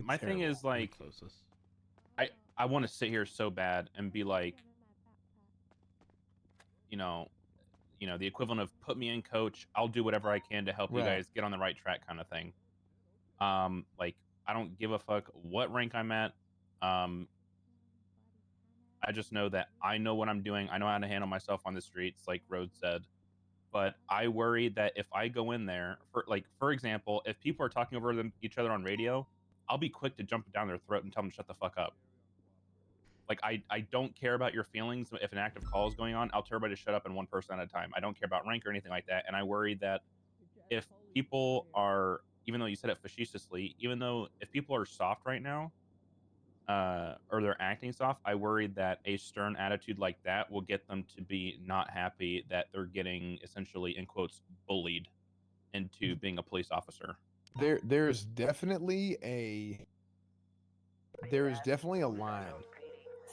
my thing is like, I want to sit here so bad and be like, you know, the equivalent of put me in, coach. I'll do whatever I can to help you Right. guys get on the right track, kind of thing. Like I don't give a fuck what rank I'm at. Um, I just know that I know what I'm doing. I know how to handle myself on the streets, like Rhodes said. But I worry that if I go in there, for example, if people are talking over each other on radio, I'll be quick to jump down their throat and tell them to shut the fuck up. Like I don't care about your feelings. If an active call is going on, I'll tell everybody to shut up in one person at a time. I don't care about rank or anything like that. And I worry that if people are, even though you said it facetiously, even though if people are soft right now, or they're acting soft, I worry that a stern attitude like that will get them to be not happy that they're getting essentially, in quotes, bullied into being a police officer. There's definitely a line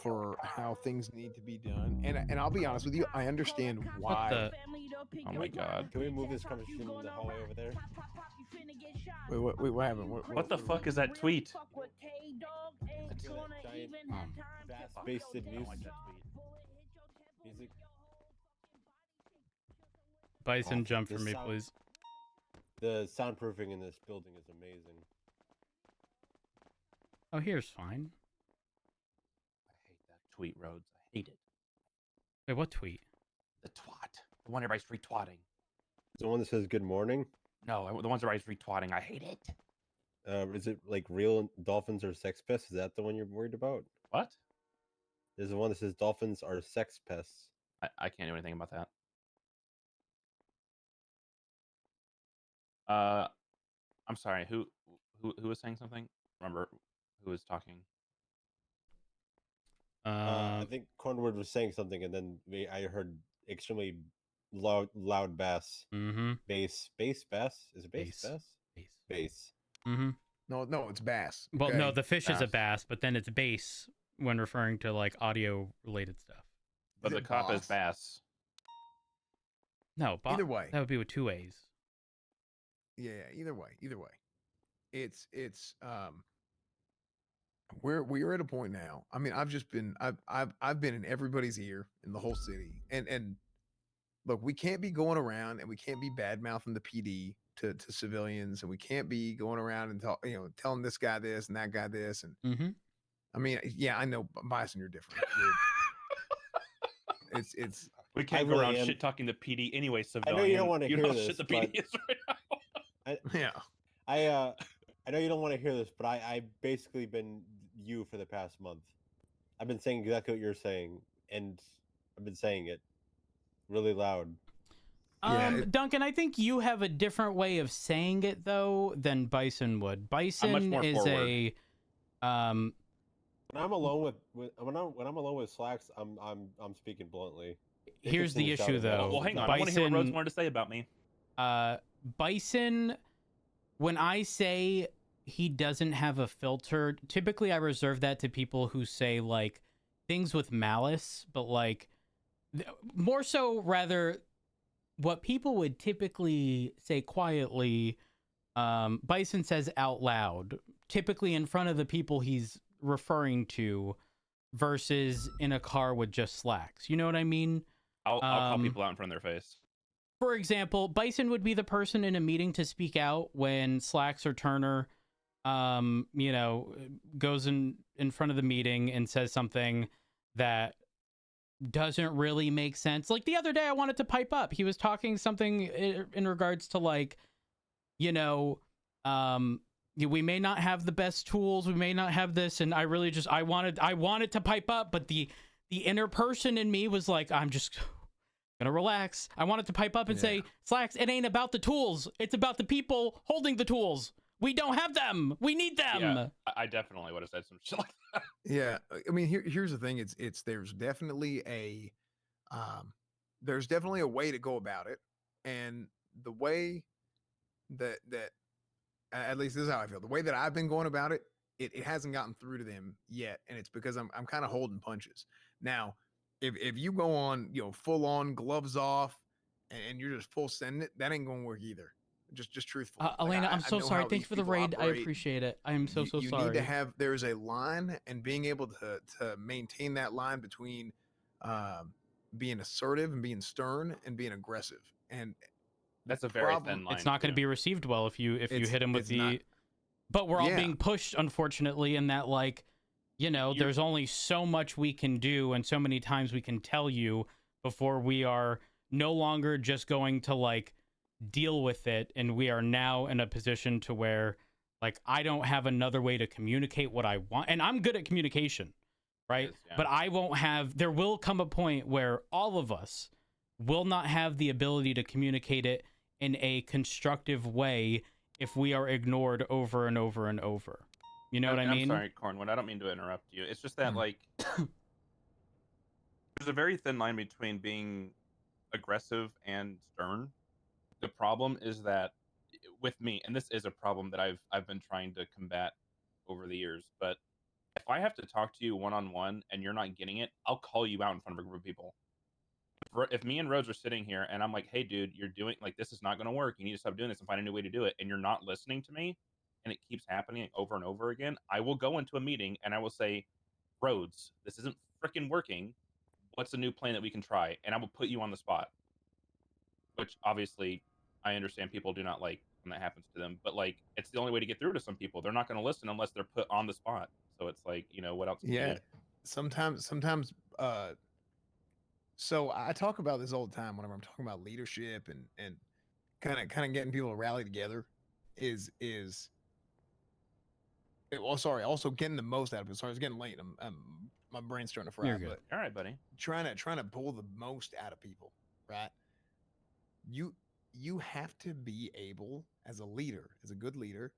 for how things need to be done, and I'll be honest with you, I understand why. Oh my god! Can we move this conversation in the hallway over there? Wait, what happened? What the fuck is that tweet? Fast-based news music. Bison, jump for me, please. The soundproofing in this building is amazing. Oh, here's fine. I hate that tweet, Rhodes. I hate it. Wait, what tweet? The twat. The one everybody's retwatting. The one that says "Good morning." No, the ones everybody's retwatting. I hate it. Is it like real dolphins are sex pests? Is that the one you're worried about? What? There's the one that says dolphins are sex pests. I can't do anything about that. I'm sorry. Who was saying something? Remember who was talking? I think Cornwood was saying something, and then I heard extremely loud bass. Mm-hmm. Bass. Is it bass? Bass. Mm-hmm. No, it's bass. Well, okay? no, the fish is a bass, but then it's bass when referring to like audio related stuff. But the cop is bass. No, either way. That would be with 2 A's. Yeah, either way. It's we're at a point now. I mean, I've been in everybody's ear in the whole city. And look, we can't be going around and we can't be bad mouthing the PD to civilians, and we can't be going around and telling this guy this and that guy this. And I mean, yeah, I know, Bison, you're different. It's we can't go around shit talking the PD anyway, civilian. I know you don't want to hear this. Shit the PD is right now. I know you don't want to hear this, but I've basically been you for the past month. I've been saying exactly what you're saying, and I've been saying it really loud. Duncan, I think you have a different way of saying it though than Bison would. Bison is forward. When I'm alone with Slacks, I'm speaking bluntly. Here's the issue though. Well, hang on. I want to hear what Rhodes wanted to say about me. Bison, when I say he doesn't have a filter, typically I reserve that to people who say like things with malice, but like more so rather what people would typically say quietly, Bison says out loud, typically in front of the people he's referring to, versus in a car with just Slacks. You know what I mean? I'll call people out in front of their face. For example, Bison would be the person in a meeting to speak out when Slacks or Turner, goes in front of the meeting and says something that doesn't really make sense. Like the other day, I wanted to pipe up. He was talking something in regards to like, we may not have the best tools, we may not have this, and I really just I wanted to pipe up, but the inner person in me was like, I'm just gonna relax. I wanted to pipe up and say, Slacks, it ain't about the tools, it's about the people holding the tools. We don't have them. We need them. Yeah, I definitely would have said some shit like that. Yeah, I mean, here's the thing. It's there's definitely a way to go about it, and the way that at least this is how I feel. The way that I've been going about it, it hasn't gotten through to them yet, and it's because I'm kind of holding punches. Now, if you go on, full on gloves off, and you're just full sending it, that ain't gonna work either. Just truthfully. Like, Elena, I'm I so know sorry. how Thank you these for the people raid. I operate. appreciate it. I am so You sorry. need to have, there's a line, and being able to maintain that line between being assertive and being stern and being aggressive. And That's a very thin line. It's not going to too. be received well if you hit him with it's not- the. But we're all Yeah. being pushed, unfortunately, in that, like, you know, You- there's only so much we can do and so many times we can tell you before we are no longer just going to, like, deal with it. And we are now in a position to where, like, I don't have another way to communicate what I want. And I'm good at communication, right? Is, yeah. But I won't have, there will come a point where all of us will not have the ability to communicate it in a constructive way if we are ignored over and over and over. You know what I mean? I'm sorry, Cornwood. I don't mean to interrupt you. It's just that, Mhm. like, there's a very thin line between being aggressive and stern. The problem is that with me, and this is a problem that I've been trying to combat over the years, but if I have to talk to you one on one and you're not getting it, I'll call you out in front of a group of people. If me and Rose are sitting here and I'm like, hey, dude, you're doing, like, this is not going to work. You need to stop doing this and find a new way to do it. And you're not listening to me, and it keeps happening over and over again, I will go into a meeting and I will say, Rhodes, this isn't freaking working. What's a new plan that we can try? And I will put you on the spot. Which obviously I understand people do not like when that happens to them, but, like, it's the only way to get through to some people. They're not going to listen unless they're put on the spot. So it's like, you know, what else can you Yeah. do? Sometimes so I talk about this all the time whenever I'm talking about leadership and kind of getting people to rally together is well, sorry, also getting the most out of it. Sorry, it's getting late. I'm my brain's starting to fry. You're good. But All right, buddy. trying to pull the most out of people, right? You have to be able, as a leader, as a good leader,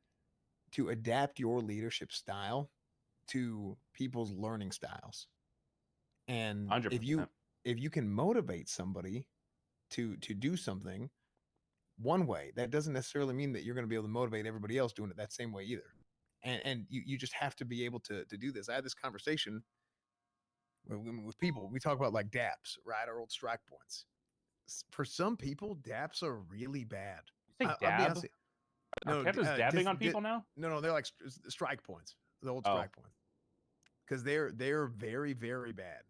to adapt your leadership style to people's learning styles. And 100%. if you can motivate somebody to do something one way, that doesn't necessarily mean that you're going to be able to motivate everybody else doing it that same way either. And you just have to be able to do this. I had this conversation with people. We talk about, like, DAPs, right? Our old strike points. For some people, DAPs are really bad. You say I'll be dab? honest. Are captains dabbing on people now? No, they're like strike points, the old Oh. strike points, because they're very, very bad.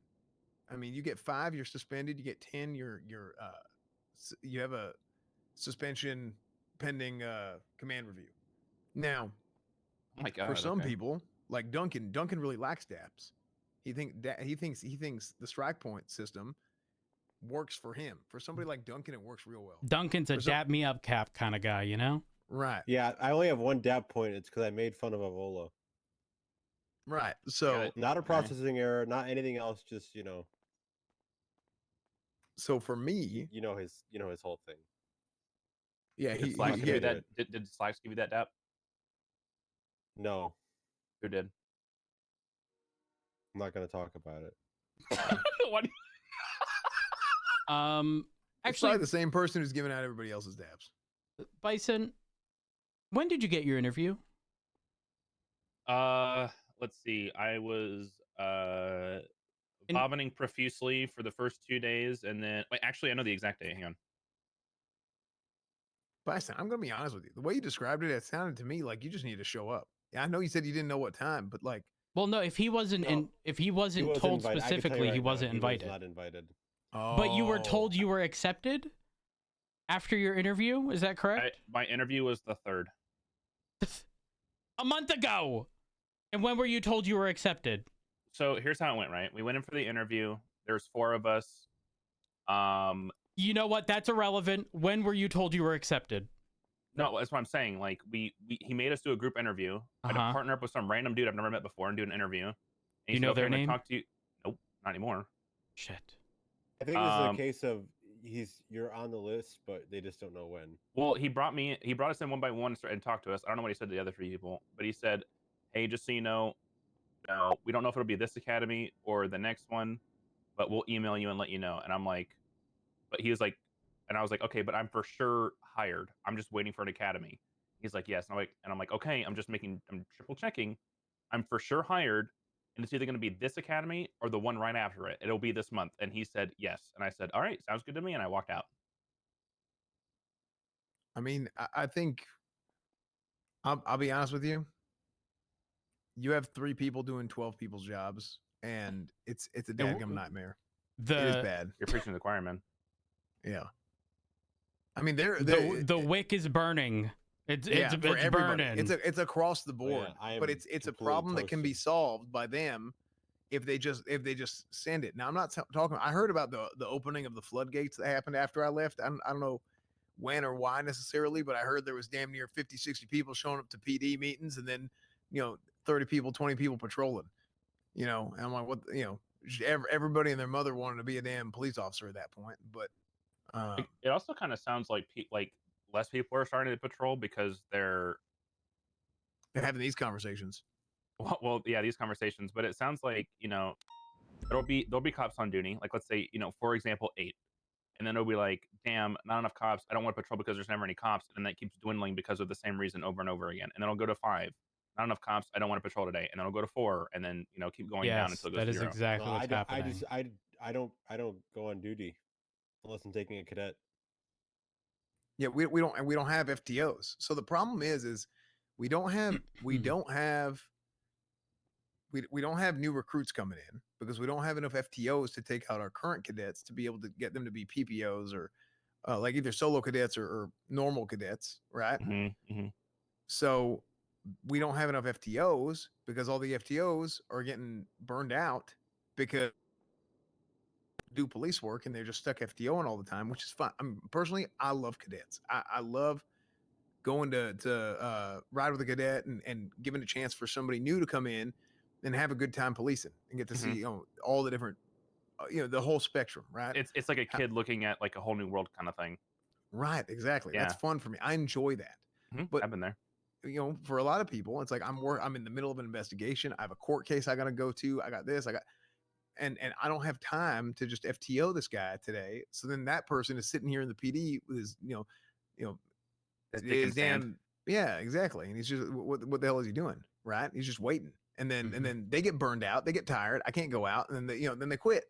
I mean, you get 5, you're suspended. You get 10, you have a suspension pending command review. Now, Oh my God. for some okay. people, like Duncan really likes DAPs. He thinks the strike point system works for him. For somebody like Duncan, it works real well. Duncan's a For some- dab me up cap kind of guy, you know? Right, Yeah, I only have one dab point. It's because I made fun of Avola. right. So it. Not a Okay. processing error, not anything else. Just for me, you know his whole thing. yeah, Did he Slacks give you had- that? Did Slacks give you that dap? No, Who did? I'm not gonna talk about it. What? it's Actually, probably the same person who's giving out everybody else's dabs. Bison, when did you get your interview? Let's see. I was And- vomiting profusely for the first 2 days, and then wait, actually, I know the exact day. Hang on. Bison, I'm gonna be honest with you. The way you described it, it sounded to me like you just need to show up. Yeah, I know you said you didn't know what time, but, like, Well, no, if he wasn't No, if he wasn't He wasn't told invited. I can tell you specifically, he right now, wasn't he invited. Was not invited. But you were oh, told you were accepted after your interview. Is that correct? My interview was the 3rd. A month ago. And when were you told you were accepted? So here's how it went. Right, we went in for the interview. There's 4 of us. You know what? That's irrelevant. When were you told you were accepted? No, that's what I'm saying. Like, he made us do a group interview. I had to Uh-huh. partner up with some random dude I've never met before and do an interview. And he You said, know okay, their I'm gonna name? Talk to you. Nope, not anymore. Shit. I think this is a case of you're on the list, but they just don't know when. Well, he brought us in one by one and talked to us. I don't know what he said to the other 3 people, but he said, hey, just so you know, we don't know if it'll be this academy or the next one, but we'll email you and let you know. And I'm like, but he was like, and I was like, okay, but I'm for sure hired. I'm just waiting for an academy. He's like, yes. And I'm like, okay, I'm triple checking. I'm for sure hired. And it's either going to be this academy or the one right after it. It'll be this month. And he said, yes. And I said, all right, sounds good to me. And I walked out. mean, I think I'll be honest with you. You have 3 people doing 12 people's jobs, and it's a dadgum nightmare. It is bad. You're preaching to the choir, man. Yeah. I mean, the wick is burning. It's for everybody. burning. It's across the board, but it's a completely problem that can be toasted. solved by them if they just send it. Now, I'm not talking. I heard about the opening of the floodgates that happened after I left. I don't know when or why necessarily, but I heard there was damn near 50, 60 people showing up to PD meetings, and then 30 people, 20 people patrolling. And I'm like, what? Everybody and their mother wanted to be a damn police officer at that point, but. It also kind of sounds like less people are starting to patrol because they're having these conversations. Well, yeah, these conversations, but it sounds like there'll be cops on duty. Like, let's say for example 8, and then it'll be like, damn, not enough cops. I don't want to patrol because there's never any cops, and that keeps dwindling because of the same reason over and over again. And then it'll go to 5. Not enough cops. I don't want to patrol today, and then it'll go to 4, and then keep going down until it goes to 0. That is exactly No, what's happening. I don't go on duty unless I'm taking a cadet. Yeah, we don't have FTOs. So the problem is we don't have new recruits coming in because we don't have enough FTOs to take out our current cadets to be able to get them to be PPOs or like either solo cadets or normal cadets, right? Mm-hmm. So we don't have enough FTOs because all the FTOs are getting burned out because do police work and they're just stuck FTOing all the time, which is fun. I mean, personally, I love cadets. I love going to ride with a cadet and giving a chance for somebody new to come in and have a good time policing and get to see all the different the whole spectrum, right? It's like a kid looking at like a whole new world kind of thing. Right, exactly. Yeah. That's fun for me. I enjoy that. But I've been there. For a lot of people, it's like I'm in the middle of an investigation. I have a court case I got to go to. I got this. And I don't have time to just FTO this guy today. So then that person is sitting here in the PD with his his damn yeah, exactly. And he's just what the hell is he doing? Right? He's just waiting. And then they get burned out. They get tired. I can't go out. And then then they quit.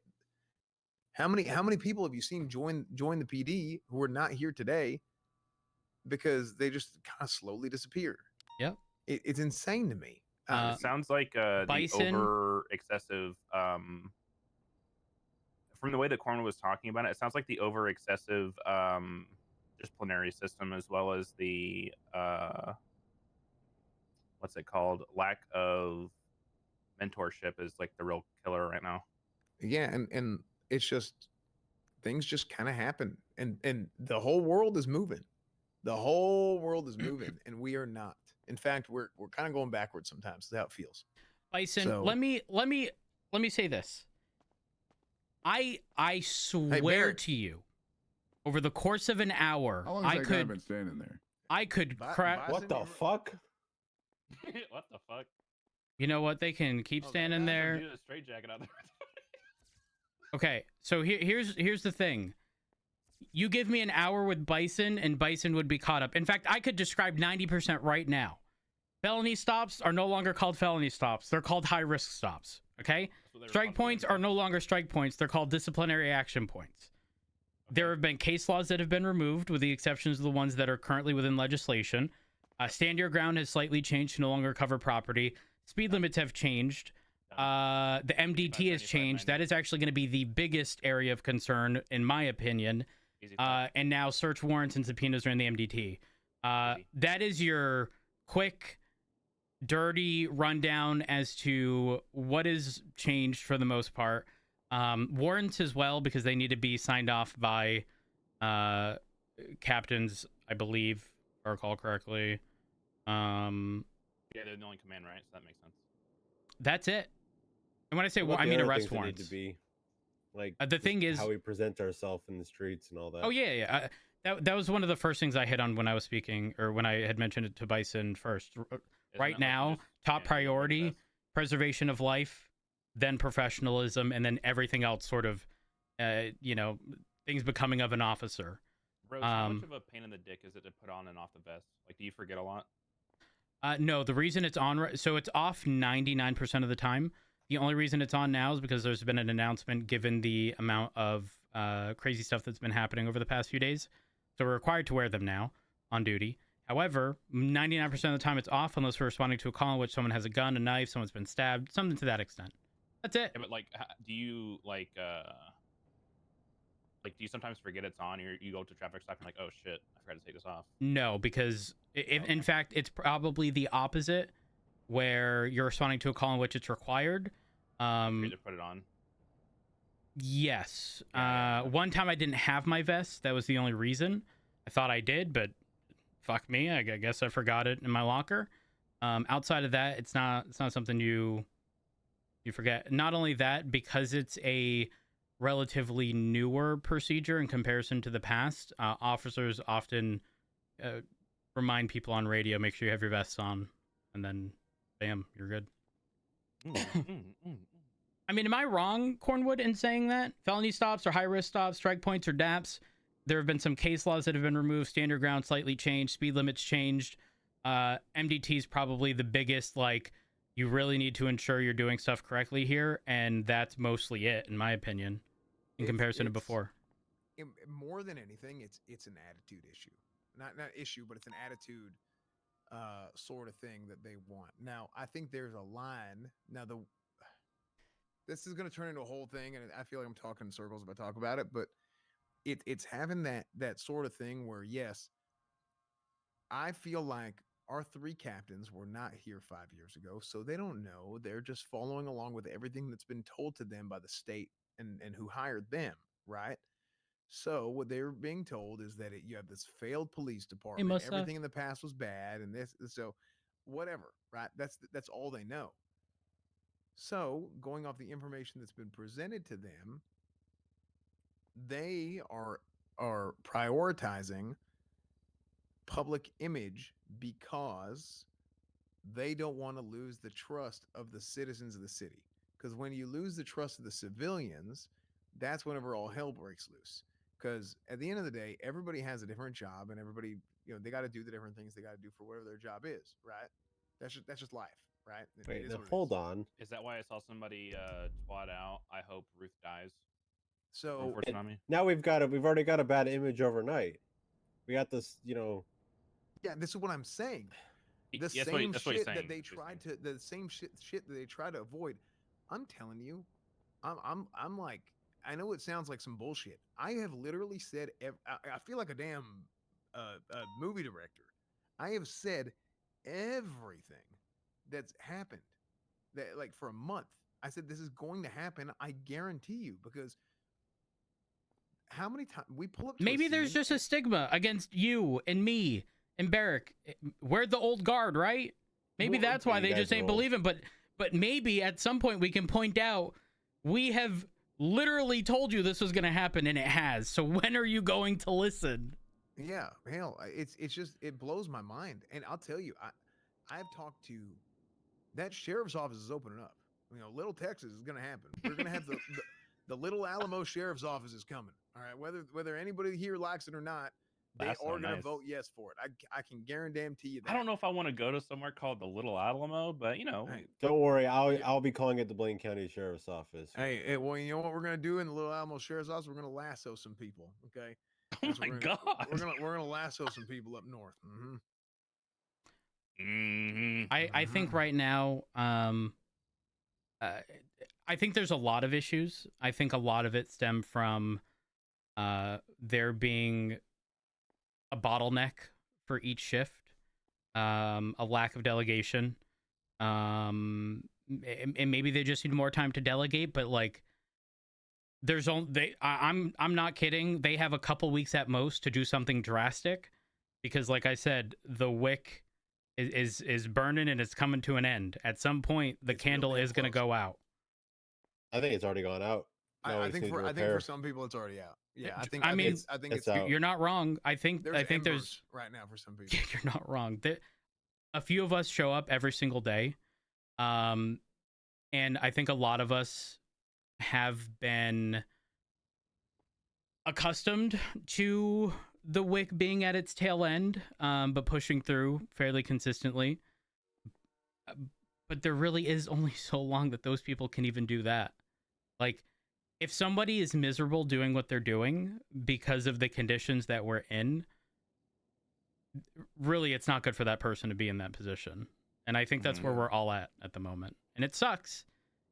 How many people have you seen join the PD who are not here today because they just kind of slowly disappeared? Yep. It's insane to me. It sounds like Bison. the over excessive from the way that Corn was talking about it, it sounds like the over excessive disciplinary system as well as the what's it called, lack of mentorship is like the real killer right now. Yeah, and it's just things just kind of happen, and the whole world is moving. The whole world is moving, and we are not. In fact, we're kind of going backwards sometimes. That's how it feels. Bison, So- let me say this. I swear Barrett. to you, over the course of an hour, How long has that guy been standing there? I could crack. What the fuck? What the fuck? You know what? They can keep standing there. Dude, a straight jacket out there. Okay, so here's the thing. You give me an hour with Bison, and Bison would be caught up. In fact, I could describe 90% right now. Felony stops are no longer called felony stops. They're called high-risk stops, okay? Strike points are no longer strike points. They're called disciplinary action points. There have been case laws that have been removed, with the exceptions of the ones that are currently within legislation. Stand your ground has slightly changed to no longer cover property. Speed limits have changed. The MDT has changed. That is actually going to be the biggest area of concern, in my opinion. And now search warrants and subpoenas are in the MDT. That is your quick, dirty rundown as to what is changed for the most part. Warrants as well, because they need to be signed off by captains, I believe, if I recall correctly. Yeah, they're the only command, right? So that makes sense. That's it. And when I say What I about mean the other arrest things that need warrants. to be, like The just thing is, how we present ourselves in the streets and all that. oh yeah. That was one of the first things I hit on when I was speaking, or when I had mentioned it to Bison first. Isn't Right it like now, just top standing priority, over preservation of life, then professionalism, and then everything else sort of, things becoming of an officer. Rose, how much of a pain in the dick is it to put on and off the vest? Like, do you forget a lot? No, the reason it's on, so it's off 99% of the time. The only reason it's on now is because there's been an announcement given the amount of crazy stuff that's been happening over the past few days. So we're required to wear them now. on duty. However, 99% of the time it's off unless we're responding to a call in which someone has a gun, a knife, someone's been stabbed, something to that extent. That's it. Yeah, but like, do you like do you sometimes forget it's on? You go to traffic stop and like, oh shit, I forgot to take this off. No, because if, Okay. in fact, it's probably the opposite, where you're responding to a call in which it's required. To put it on. Yes. Yeah. One time I didn't have my vest. That was the only reason. I thought I did, but fuck me. I guess I forgot it in my locker. Outside of that, it's not something you forget. Not only that, because it's a relatively newer procedure in comparison to the past, officers often remind people on radio, make sure you have your vests on, and then bam, you're good. I mean, am I wrong, Cornwood, in saying that? Felony stops or high-risk stops, strike points or DAPs, there have been some case laws that have been removed, standard ground slightly changed, speed limits changed. MDT is probably the biggest, like, you really need to ensure you're doing stuff correctly here, and that's mostly it, in my opinion, in comparison to before. More than anything, it's an attitude issue. Not issue, but it's an attitude sort of thing that they want. Now, I think there's a line. Now, this is going to turn into a whole thing, and I feel like I'm talking in circles if I talk about it, but it's having that sort of thing where, yes, I feel like our 3 captains were not here 5 years ago, so they don't know. They're just following along with everything that's been told to them by the state and who hired them, right? So what they're being told is that you have this failed police department. Everything in the past was bad, and so whatever, right? That's all they know. So going off the information that's been presented to them, they are prioritizing public image because they don't want to lose the trust of the citizens of the city. Because when you lose the trust of the civilians, that's whenever all hell breaks loose. Because at the end of the day, everybody has a different job, and everybody, they got to do the different things they got to do for whatever their job is, right? That's just life, right? Wait, now hold on. Is that why I saw somebody twat out? I hope Ruth dies. So now we've already got a bad image overnight. We got this, Yeah, this is what I'm saying. The Yes, same that's what he's shit that saying. they tried to, the same shit that they try to avoid. I'm telling you, I'm like, I know it sounds like some bullshit. I have literally said, I feel like a damn movie director. I have said everything that's happened, that like for a month. I said this is going to happen. I guarantee you, because how many times we pull up? Maybe there's just a stigma against you and me and Barrick. We're the old guard, right? Maybe that's why they just ain't believing. But maybe at some point we can point out we have literally told you this was going to happen, and it has. So when are you going to listen? Yeah, hell, it's just, it blows my mind. And I'll tell you, I've talked to, that sheriff's office is opening up. Little Texas is going to happen. We're going to have the Little Alamo sheriff's office is coming. All right, whether anybody here likes it or not, they are going to vote yes for it. I can guarantee you that. I don't know if I want to go to somewhere called the Little Alamo, but Hey, don't worry, I'll be calling it the Blaine County Sheriff's Office. Hey, well, you know what we're gonna do in the Little Alamo Sheriff's Office? We're gonna lasso some people. Okay. Oh my god. We're gonna lasso some people up north. I think right now, I think there's a lot of issues. I think a lot of it stem from there being a bottleneck for each shift, a lack of delegation, and maybe they just need more time to delegate. But like, there's only I'm not kidding. They have a couple weeks at most to do something drastic, because like I said, the wick is burning and it's coming to an end. At some point, the candle is going to go out. I think it's already gone out. I think for some people it's already out. Yeah, I think it's out. You're not wrong. I think there's right now for some people. You're not wrong. A few of us show up every single day, and I think a lot of us have been accustomed to the wick being at its tail end, but pushing through fairly consistently. But there really is only so long that those people can even do that. Like, if somebody is miserable doing what they're doing because of the conditions that we're in, really it's not good for that person to be in that position. And I think that's where we're all at the moment. And it sucks.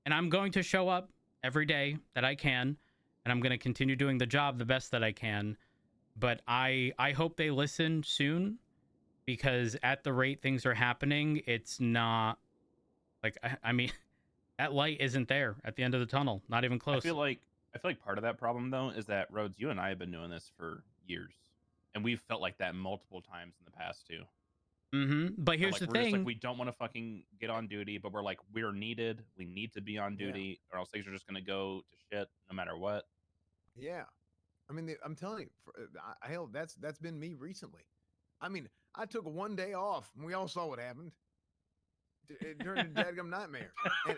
And I'm going to show up every day that I can, and I'm going to continue doing the job the best that I can. But I hope they listen soon, because at the rate things are happening, it's not like, I mean, that light isn't there at the end of the tunnel, not even close. I feel like part of that problem though is that, Rhodes, you and I have been doing this for years, and we've felt like that multiple times in the past too. But here's like, the we're thing: just like, we don't want to fucking get on duty, but we're like, we're needed. We need to be on duty, or else things are just gonna go to shit no matter what. Yeah, I mean, I'm telling you, hell, that's been me recently. I mean, I took 1 day off, and we all saw what happened. It turned into a dadgum nightmare. And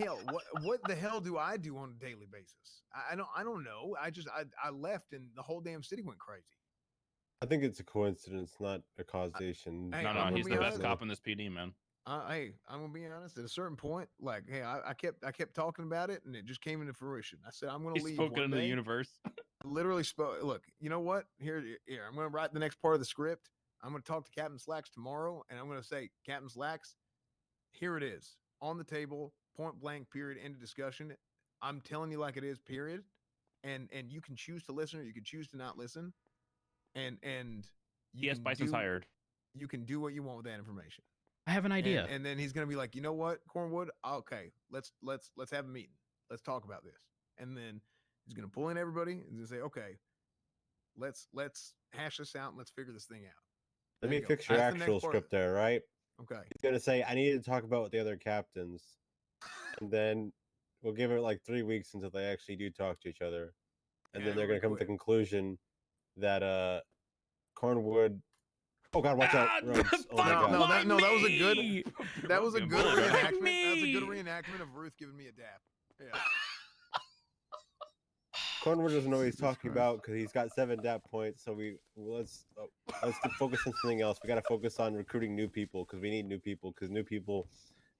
hell, what the hell do I do on a daily basis? I don't know. I left, and the whole damn city went crazy. I think it's a coincidence, not a causation. Hey, No, I'm he's the gonna be best honest. cop in this PD, man. Hey, I'm gonna be honest. At a certain point, like, hey, I kept talking about it, and it just came into fruition. I said, I'm gonna He's leave. spoken one into the day. universe. Literally spoke. Look, you know what? Here, I'm gonna write the next part of the script. I'm gonna talk to Captain Slacks tomorrow, and I'm gonna say, Captain Slacks, here it is on the table, point blank, period, end of discussion. I'm telling you like it is, period. And you can choose to listen, or you can choose to not listen. And you Yes, can Bison's hired. You can do what you want with that information. I have an idea. And then he's gonna be like, you know what, Cornwood? Okay, let's have a meeting. Let's talk about this. And then he's gonna pull in everybody and gonna say, okay, let's hash this out and let's figure this thing out. Let There me you go. fix your That's the actual next part. script there, right? Okay. He's gonna say, I need to talk about the other captains, and then we'll give it like 3 weeks until they actually do talk to each other, and Yeah, then they're gonna come to the quit. conclusion that Cornwood. Oh God, watch out, Rhodes! Oh my fuck, God! No, why that was a me? good. That was a Good good boy. reenactment. Fuck That was a good me. reenactment of Ruth giving me a dap. Yeah. Cornwood doesn't know what he's Jesus talking Christ. about because he's got 7 DAP points. So let's focus on something else. We got to focus on recruiting new people because we need new people because new people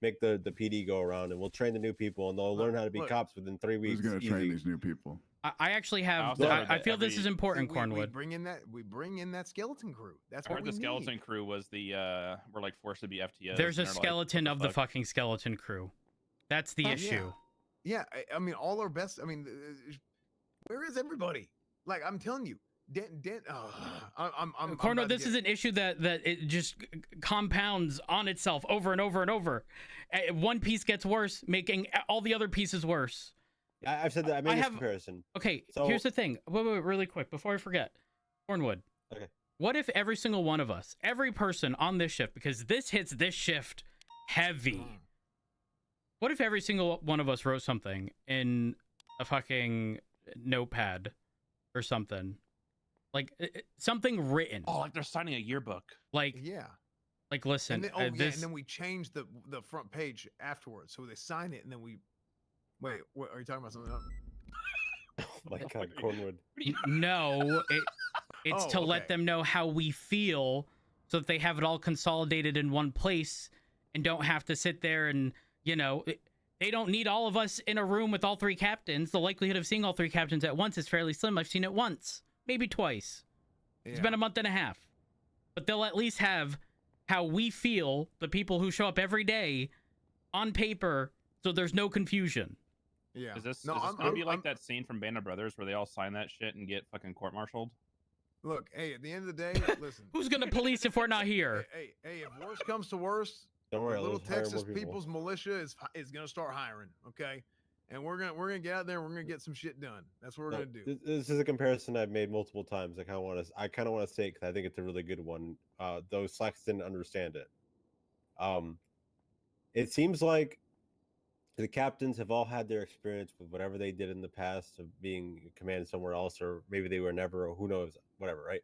make the PD go around, and we'll train the new people and they'll learn how to be Look, cops within 3 weeks. Who's gonna train easy. these new people? I actually have. also heard I that feel this is every- important, See, we Cornwood. bring in that skeleton crew. That's I what heard we the skeleton need. crew was the were like forced to be FTOs. There's a and they're like, skeleton what of the fuck? fucking skeleton crew. That's the Yeah. issue. Yeah, I mean, all our best. I mean, where is everybody? Like, I'm telling you, I'm Cornwood, about to this get- is an issue that it just compounds on itself over and over and over. One piece gets worse, making all the other pieces worse. I've said that. I made I this have- comparison. Okay, So- here's the thing. Wait, really quick before I forget. Cornwood. Okay. What if every single one of us, every person on this shift, because this hits this shift heavy. What if every single one of us wrote something in a fucking notepad or something? Like something written. Oh, like they're signing a yearbook. Like Yeah. listen, And then, this and then we change the front page afterwards, so they sign it, and then we. Wait, what are you talking about? Something else? Oh my God, Cornwood. no, it's Oh, to let okay. them know how we feel so that they have it all consolidated in one place and don't have to sit there and, they don't need all of us in a room with all 3 captains. The likelihood of seeing all 3 captains at once is fairly slim. I've seen it once, maybe twice. It's been a month and a half. But they'll at least have how we feel, the people who show up every day, on paper, so there's no confusion. Yeah. Is this No, gonna be like that scene from Band of Brothers where they all sign that shit and get fucking court-martialed? Look, hey, at the end of the day, listen. Who's going to police if we're not here? Hey, if worse comes to worse, Don't worry, the Little let's hire more Texas people. People's Militia is gonna start hiring. Okay, and we're gonna get out there. And we're gonna get some shit done. That's what we're No, gonna do. This is a comparison I've made multiple times. I kind of want to say because I think it's a really good one. Though Slacks didn't understand it. It seems like the captains have all had their experience with whatever they did in the past of being commanded somewhere else, or maybe they were never, or who knows, whatever, right?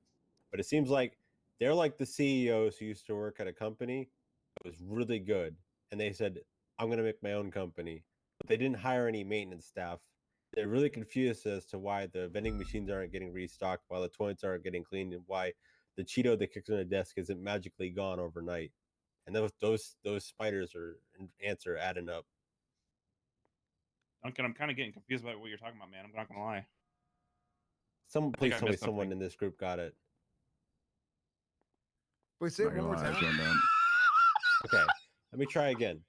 But it seems like they're like the CEOs who used to work at a company that was really good, and they said, "I'm going to make my own company," but they didn't hire any maintenance staff. They're really confused as to why the vending machines aren't getting restocked, why the toilets aren't getting cleaned, and why the Cheeto that kicks on the desk isn't magically gone overnight. And those spiders or ants are adding up. Duncan, I'm kind of getting confused about what you're talking about, man. I'm not gonna lie. Please I tell me missed someone something. in this group got it. Wait, say it one more time. Okay, let me try again.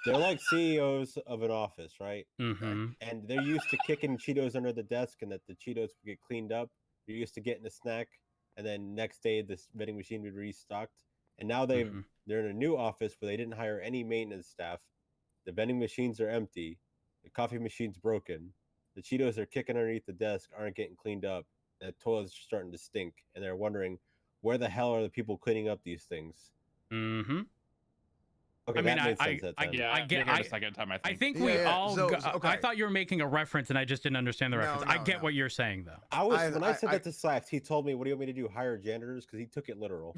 They're like CEOs of an office, right? Mm-hmm. And they're used to kicking Cheetos under the desk and that the Cheetos would get cleaned up. They're used to getting a snack, and then next day this vending machine would be restocked. And now they're in a new office where they didn't hire any maintenance staff. The vending machines are empty. The coffee machine's broken. The Cheetos are kicking underneath the desk, aren't getting cleaned up. And the toilets are starting to stink. And they're wondering, where the hell are the people cleaning up these things? Mm-hmm. Okay, I mean, that made sense that time. Yeah, I you're get. here the second time. I think. I think Yeah, we yeah. all. So, I okay. thought you were making a reference, and I just didn't understand the No, reference. no, I get no. what you're saying, though. When I said that to Slacks, he told me, "What do you want me to do? Hire janitors?" Because he took it literal.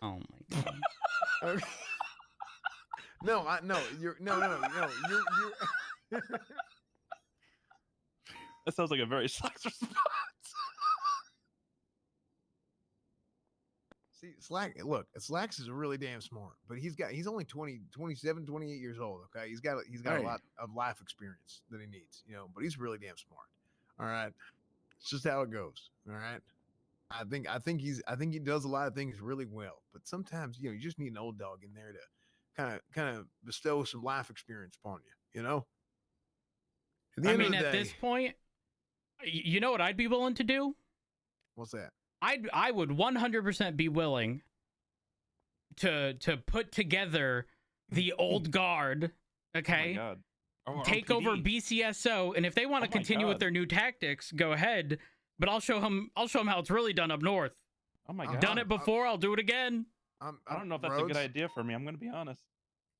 Oh my god. Okay. No, you're That sounds like a very Slacks response. See, Slacks is really damn smart, but he's only 27, 28 years old, okay? He's got a lot of life experience that he needs, but he's really damn smart. All right. It's just how it goes. All right. I think he does a lot of things really well, but sometimes, you just need an old dog in there to kind of bestow some life experience upon you, At the I end of mean, the at day, this point, you know what I'd be willing to do? what's that? I would 100% be willing to put together the old guard. Okay. Oh my god. Oh, Take PD. over BCSO, and if they want to Oh my continue with God. their new tactics, go ahead. But I'll show him how it's really done up north. Oh my I'm god. Done it before, I'll do it again. I don't know if that's a good idea for me. I'm gonna be honest.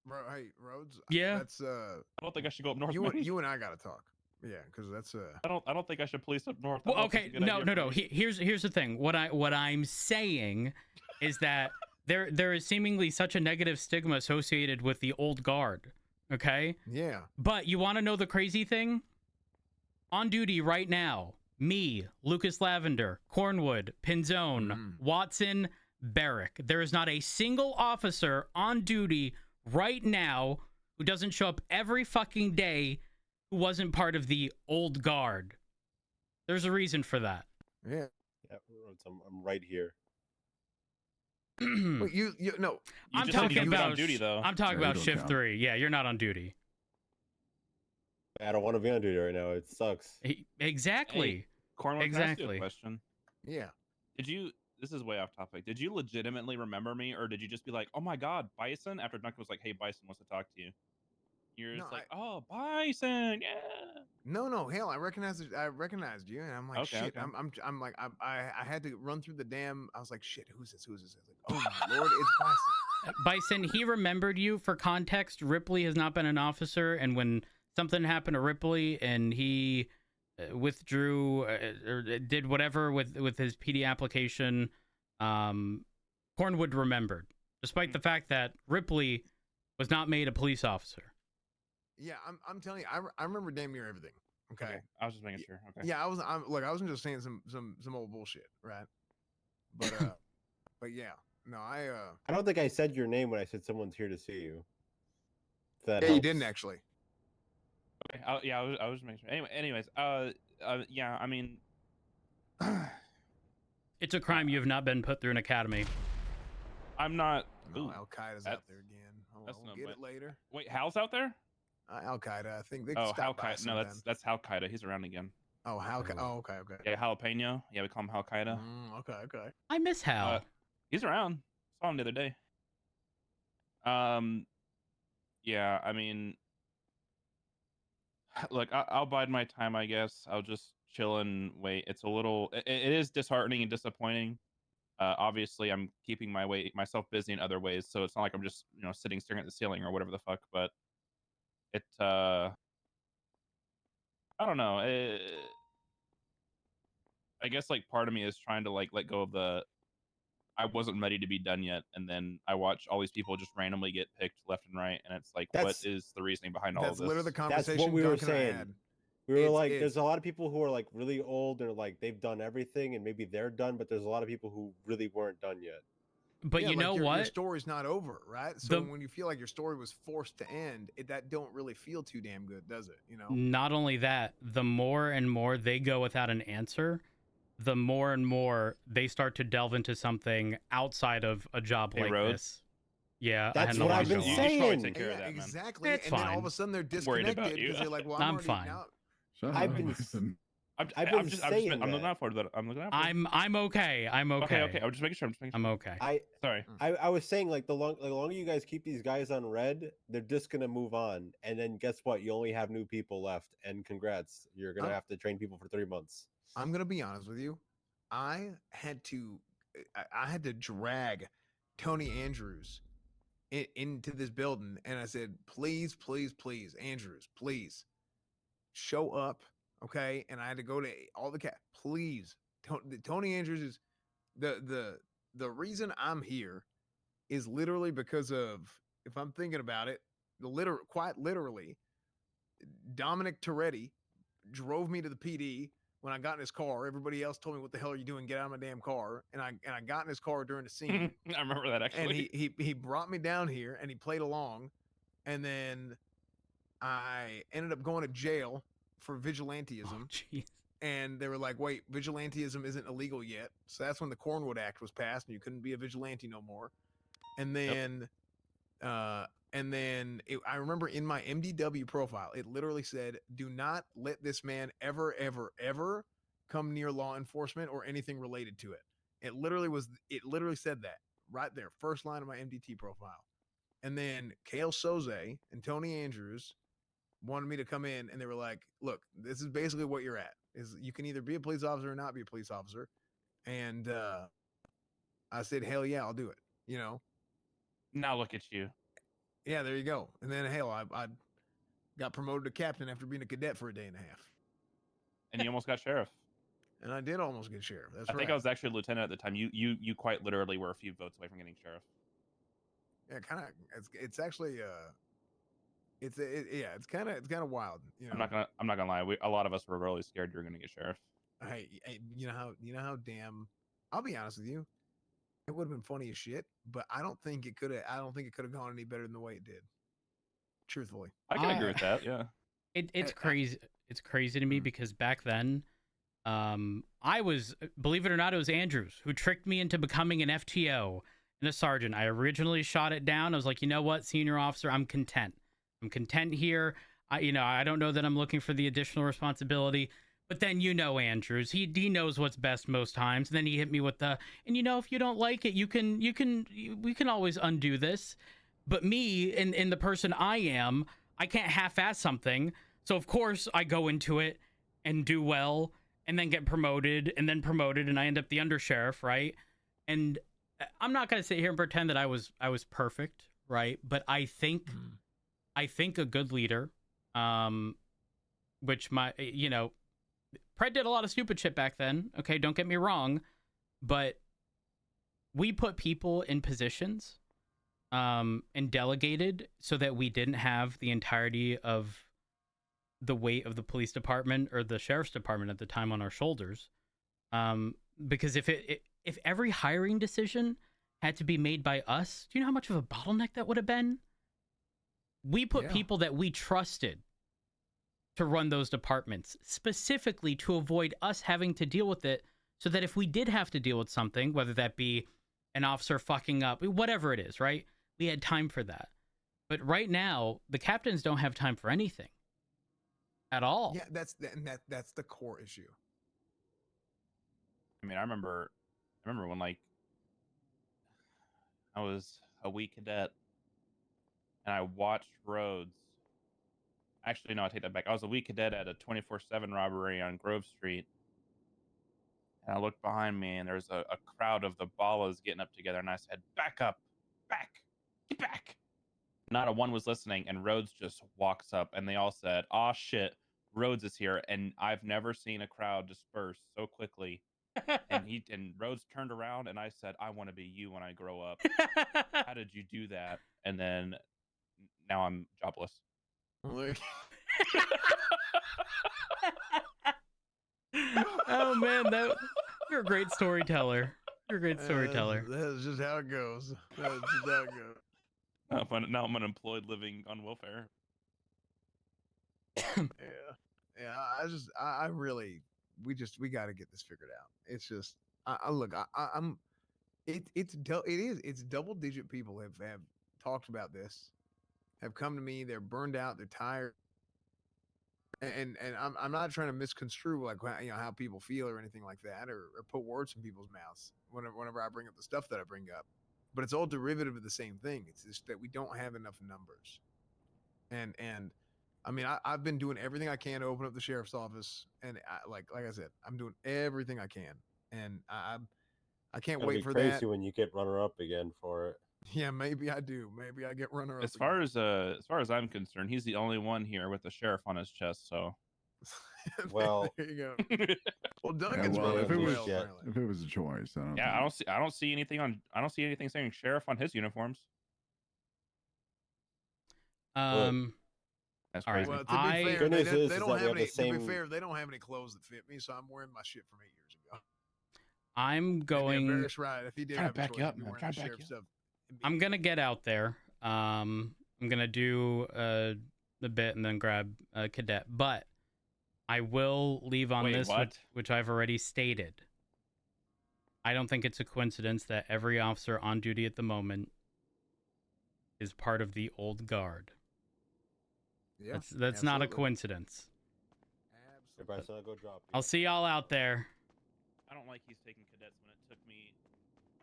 Hey, Rhodes. Yeah. That's I don't think I should go up north. you maybe. and I gotta talk. Yeah, because that's I don't think I should police up north. I Well, don't know if okay, it's a good idea no. for me. Here's the thing. What I'm saying is that there is seemingly such a negative stigma associated with the old guard. Okay, yeah. but you want to know the crazy thing? On duty right now, me, Lucas Lavender, Cornwood, Pinzone, Watson, Barrick. There is not a single officer on duty right now who doesn't show up every fucking day who wasn't part of the old guard. There's a reason for that. Yeah. Yeah, I'm right here. Well, you no. You I'm just said talking you don't be about on duty though. I'm talking Yeah, you about don't shift count. 3. Yeah, you're not on duty. I don't want to be on duty right now. It sucks. Exactly. Cornwood, can I ask you Exactly. a question? Yeah. Did you? This is way off topic. Did you legitimately remember me, or did you just be like, "Oh my God, Bison"? After Duncan was like, "Hey, Bison wants to talk to you." You're just No, like, "Oh, Bison, yeah." No. Hell, I recognized you, and I'm like, Okay, shit. okay. I'm like, I had to run through the damn. I was like, shit. Who's this? I was like, oh my lord, it's Bison. Bison, he remembered you. For context, Ripley has not been an officer, and when something happened to Ripley and he withdrew or did whatever with his PD application, Cornwood remembered, despite the fact that Ripley was not made a police officer. Yeah, I'm telling you, I remember damn near everything. Okay. I was just making sure. Okay. Yeah, I wasn't just saying some old bullshit, right? But but yeah, no, I don't think I said your name when I said someone's here to see you. If that yeah, you helps. didn't actually. Okay. I was just making sure. Anyways, yeah. I mean, It's a crime you have not been put through an academy. I'm not. No, Ooh, Al Qaeda's that's- out there again. that's We'll no get but- it later. Wait, Hal's out there? Al Qaeda, I think they. Oh, Hal stopped by Qaeda. No, sometime. that's Hal Qaeda. He's around again. Oh, Oh, okay. Yeah, jalapeno. Yeah, we call him Hal Qaeda. Okay. I miss Hal. He's around. Saw him the other day. Yeah, I mean, look, I'll bide my time, I guess. I'll just chill and wait. It's a little, it is disheartening and disappointing. Obviously, I'm keeping myself busy in other ways, so it's not like I'm just sitting staring at the ceiling or whatever the fuck. But it, I don't know. I guess like part of me is trying to like let go of the I wasn't ready to be done yet, and then I watch all these people just randomly get picked left and right, and it's like, what is the reasoning behind all of That's this? literally the conversation. That's what we were Duncan and I saying. had. We were It's- like, it's- there's a lot of people who are like really old or like they've done everything and maybe they're done, but there's a lot of people who really weren't done yet. But Yeah, you like know your what? story's not over, right? So The- when you feel like your story was forced to end, that don't really feel too damn good, does it? Not only that, the more and more they go without an answer, the more and more they start to delve into something outside of a job Hey, like Rhodes? this. Yeah, That's I had what no I've been longer You lost. should probably saying. take care of Yeah, that, man. exactly. It's and then all of fine. a sudden they're I'm worried about disconnected you. because they're like, well, I'm already fine. now. Shut I've up, been Nathan. I've been saying I'm looking that. out for it. I'm looking out for it. I'm okay. I'm okay. Okay. I'm just making sure. I'm okay. Sorry. I was saying like the longer you guys keep these guys on red, they're just gonna move on, and then guess what? You only have new people left, and congrats, you're gonna have to train people for 3 months. I'm gonna be honest with you. I had to drag Tony Andrews into this building, and I said, please, please, please, Andrews, please show up, okay? And I had to go to all the please. Tony Andrews is the reason I'm here is literally because of, if I'm thinking about it, quite literally, Dominic Toretti drove me to the PD. When I got in his car, everybody else told me, "What the hell are you doing? Get out of my damn car!" And I got in his car during the scene, I remember that actually. and he brought me down here, and he played along, and then I ended up going to jail for vigilantism. Oh, jeez. And they were like, "Wait, vigilantism isn't illegal yet." So that's when the Cornwood Act was passed, and you couldn't be a vigilante no more. And then, I remember in my MDW profile, it literally said, "Do not let this man ever, ever, ever come near law enforcement or anything related to it." It literally said that right there, first line of my MDT profile. And then Kale Soze and Tony Andrews wanted me to come in, and they were like, "Look, this is basically what you're at. Is you can either be a police officer or not be a police officer." And I said, "Hell yeah, I'll do it." You know. Now look at you. Yeah, there you go. And then hell, I got promoted to captain after being a cadet for a day and a half. And you almost got sheriff. And I did almost get sheriff. That's right. I think I was actually a lieutenant at the time. You quite literally were a few votes away from getting sheriff. Yeah, kind of. It's actually it's kind of wild. You know. I'm not gonna lie. A lot of us were really scared you were gonna get sheriff. Hey, you know how damn. I'll be honest with you. It would have been funny as shit, but I don't think it could have gone any better than the way it did. Truthfully, I can agree with that. Yeah. It's crazy. It's crazy to me because back then, I was, believe it or not, it was Andrews who tricked me into becoming an FTO and a sergeant. I originally shot it down. I was like, you know what, senior officer, I'm content. I'm content here. I don't know that I'm looking for the additional responsibility. But then, Andrews, he knows what's best most times. And then he hit me with the, and if you don't like it, we can always undo this. But me and the person I am, I can't half-ass something. So of course I go into it and do well and then get promoted and I end up the undersheriff, right? And I'm not going to sit here and pretend that I was perfect, right? But I think a good leader, which Pred did a lot of stupid shit back then. Okay, don't get me wrong, but we put people in positions and delegated so that we didn't have the entirety of the weight of the police department or the sheriff's department at the time on our shoulders. Because if every hiring decision had to be made by us, do you know how much of a bottleneck that would have been? We put people that we trusted to run those departments, specifically to avoid us having to deal with it, so that if we did have to deal with something, whether that be an officer fucking up, whatever it is, right? We had time for that. But right now, the captains don't have time for anything at all. Yeah, that's the core issue. I mean, I remember when I was a wee cadet and I watched Rhodes. Actually, no, I take that back. I was a wee cadet at a 24/7 robbery on Grove Street. And I looked behind me and there was a crowd of the ballas getting up together. And I said, "Back up, back, get back." Not a one was listening. And Rhodes just walks up and they all said, "Aw, shit, Rhodes is here." And I've never seen a crowd disperse so quickly. And Rhodes turned around and I said, "I want to be you when I grow up." How did you do that? And then now I'm jobless. Oh man, you're a great storyteller. You're a great storyteller. That's just how it goes. That's just how it goes. Now I'm unemployed living on welfare. Yeah. I really, we got to get this figured out. It's just I look I'm it's double digit people have talked about this, have come to me. They're burned out. They're tired. And I'm not trying to misconstrue like how people feel or anything like that, or put words in people's mouths whenever I bring up the stuff that I bring up, but it's all derivative of the same thing. It's just that we don't have enough numbers, and I mean I've been doing everything I can to open up the sheriff's office, and like I said, I'm doing everything I can, and I can't It'll wait be for crazy that. when you get runner up again for it. Yeah, maybe I do. Maybe I get runner up. As far as I'm concerned, he's the only one here with the sheriff on his chest. So, Well, there you go. Well, Yeah, Duncan's well, running if it as was well, yet. apparently. if it was a choice, I don't. yeah, think. I don't see anything saying sheriff on his uniforms. That's All right. crazy. Well, to be I- fair, Good they news don't, is they that don't we have have any. the same- To be fair, they don't have any clothes that fit me, so I'm wearing my shit from 8 years ago. I'm going. Barrett's right. If he did Try to have a back choice, you up, I'd be man. wearing Try the to back sheriff you stuff. I'm gonna get out there. I'm gonna do the bit and then grab a cadet, but I will leave on Wait, this, what? which I've already stated. I don't think it's a coincidence that every officer on duty at the moment is part of the old guard. Yeah, That's not a absolutely. coincidence. Everybody, so I'll go drop you. I'll see y'all out there. I don't like he's taking cadets when it took me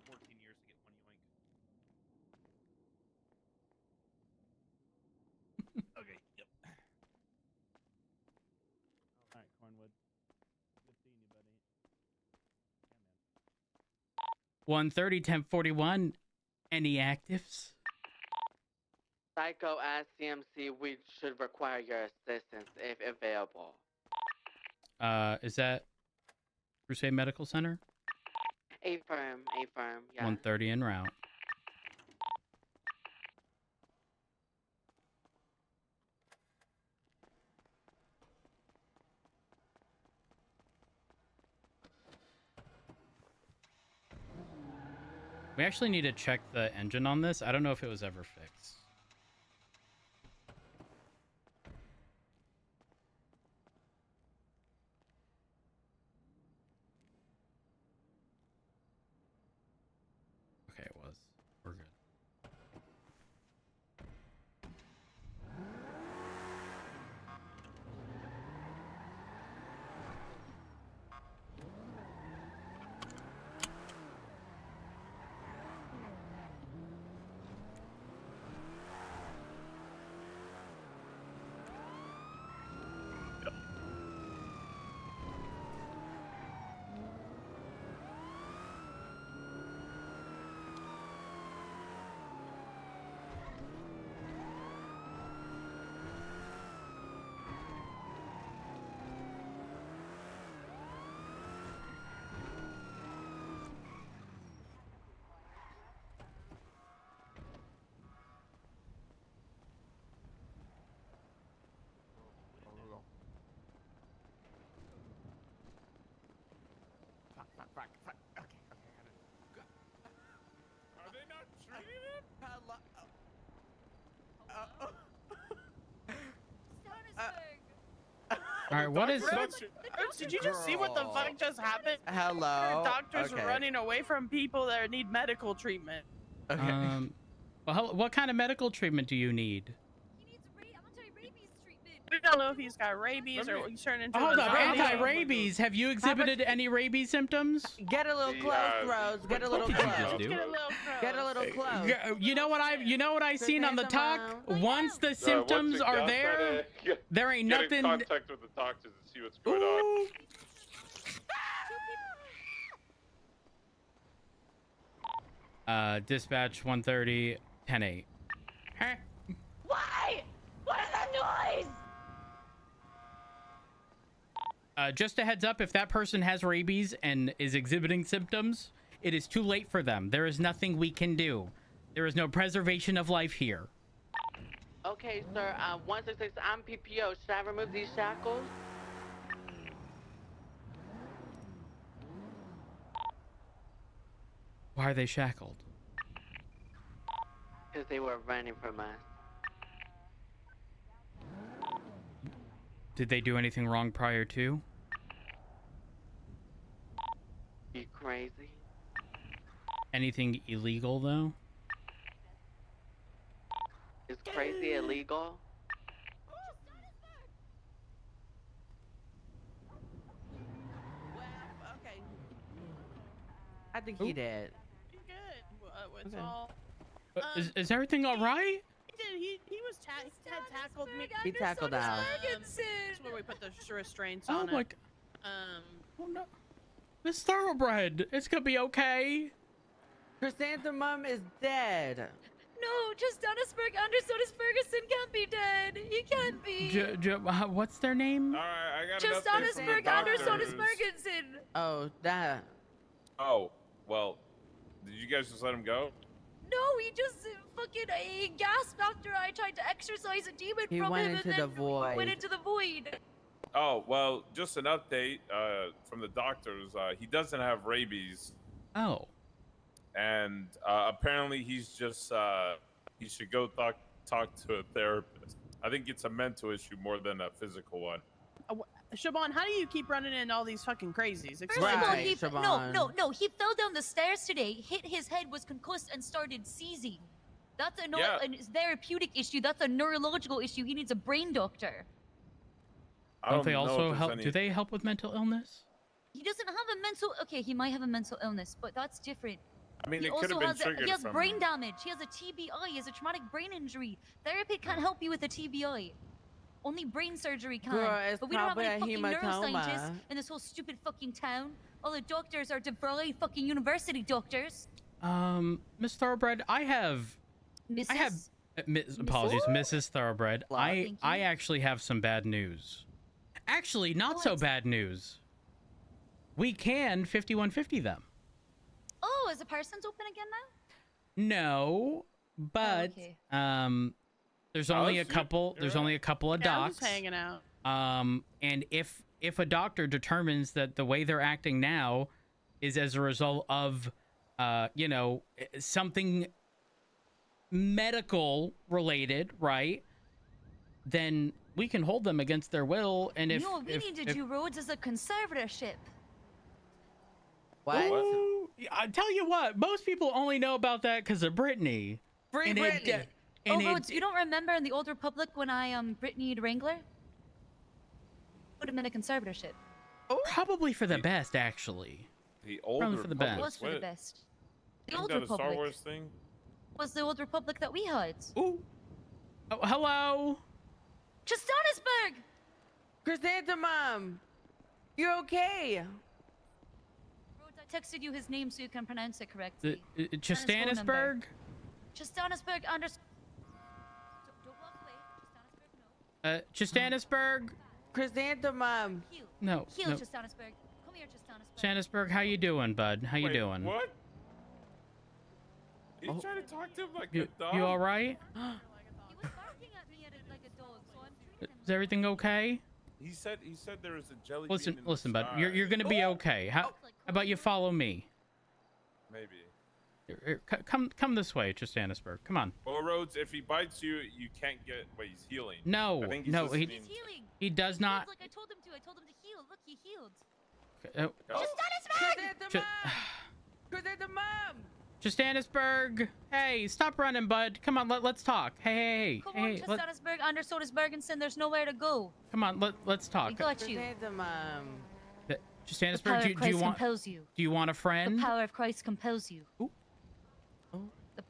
14 years to get one yoink. Okay, yep. All right, Cornwood. Good seeing you, buddy. Yeah, man. 130, 1041. Any actives? Psycho as CMC, we should require your assistance if available. Is that Crusade Medical Center? A firm, yeah. 130 en route. We actually need to check the engine on this. I don't know if it was ever fixed. Okay, it was. We're good. Are they not treating him? All right, what is... Did you just see what the fuck just happened? Hello. Doctors Okay. running away from people that need medical treatment. Okay. Well, what kind of medical treatment do you need? He needs anti-rabies treatment. We don't know if he's got rabies or he's turned into Hold a up, zombie. anti-rabies. Have you exhibited any rabies symptoms? Get a little close, Rose. Get a little did you close. just do? Get a little Get a little close. You know what I've seen on the talk. Once the symptoms are there, there ain't Get nothing. in contact with the doctors and see what's going on. Dispatch 130 10-8. Huh? Why? What is that noise? Just a heads up, if that person has rabies and is exhibiting symptoms, it is too late for them. There is nothing we can do. There is no preservation of life here. Okay, sir, 166, I'm PPO. Should I remove these shackles? Why are they shackled? Because they were running from us. Did they do anything wrong prior to? crazy. Anything illegal though? Is crazy illegal? Well, okay. I think he did. He good. It's Okay. all. Is everything all right? He did. He was had tackled me. He tackled out. That's where we put the restraints Oh on my. it. Oh no. Miss Thoroughbred, it's gonna be okay. Chrysanthemum is dead. No, Johannesburg Andersonus Ferguson can't be dead. He can't be. What's their name? All right, I got an update from the Johannesburg Andersonus doctors. Ferguson. Oh, that. Oh, well, did you guys just let him go? No, he just he gasped after I tried to exorcise a demon He from went him, into and the then void. went into the void. Oh, well, just an update from the doctors. He doesn't have rabies, Oh. and apparently he's just he should go talk to a therapist. I think it's a mental issue more than a physical one. Siobhan, how do you keep running into all these fucking crazies? First Explain of all, to me. Siobhan. he fell down the stairs today, hit his head, was concussed, and started seizing. That's a Yeah. a therapeutic issue. That's a neurological issue. He needs a brain doctor. I Don't they know if also there's help? any- Do they help with mental illness? He doesn't have a mental. Okay, he might have a mental illness, but that's different. I mean, He it could have also been has triggered he has from. brain damage. He has a TBI. He has a traumatic brain injury. Therapy can't help you with a TBI. Only brain surgery can. Girl, it's But we don't have any probably fucking a neuroscientists hematoma. in this whole stupid fucking town. All the doctors are DeVry fucking university doctors. Miss Thoroughbred, I have Mrs. apologies, Mrs. Thoroughbred. Thank you. I actually have some bad news. Actually, not so What? bad news. We can 5150 them. Oh, is the Parsons open again now? No, but okay. there's only a Alice, couple. There's you're only a couple of Yeah, I'm docs. just hanging out. And if a doctor determines that the way they're acting now is as a result of something medical related, right? Then we can hold them against their will. And if no, we need to do Rhodes as a conservatorship. What? Ooh, I tell you what, most people only know about that because of Brittany. Free And it- Britney. and Rhodes, you don't remember in the Old Republic when I Brittany'd Wrangler? Put him in a conservatorship. Probably for the best, actually. The older for the It best. was for the best. The Isn't Old that a Star Republic Wars thing? was the Old Republic that we had. Ooh. Oh, hello. Johannesburg! Chrysanthemum. You're okay. Rhodes, I texted you his name so you can pronounce it correctly. Chastanisberg? Johannesburg under. Don't walk away. Johannesburg, no. Chastanisberg? Chrysanthemum. Heel. No. Heel, no. Johannesburg. Come here, Johannesburg. Chastanisberg, how you doing, bud? How you Wait, doing? What? He's Oh. trying to talk to him like You, a dog. you all right? He was barking at me like a dog, so I'm treating him. Is everything okay? He said there was a jelly Listen, bean in listen, the bud. You're sky. gonna be okay. How about you follow me? Maybe. Here, come this way, Chastanisberg. Come on. Well, Rhodes, if he bites you, you can't get. Wait, he's healing. No, I think he's no, just he being- He's healing. he does He not. healed like I told him to. I told him to heal. Look, he healed. Oh, Oh, Chrysanthemum. Chrysanthemum. Chastanisberg, hey, stop running, bud. Come on, let's talk. Hey, Come hey, on, Johannesburg, under Sodersbergensen. There's nowhere to go. come on, let's We talk. got you. Chrysanthemum. The Chastanisberg, power do of Christ you want compels you. do you want a The friend? power of Christ compels you. Ooh. Oh. The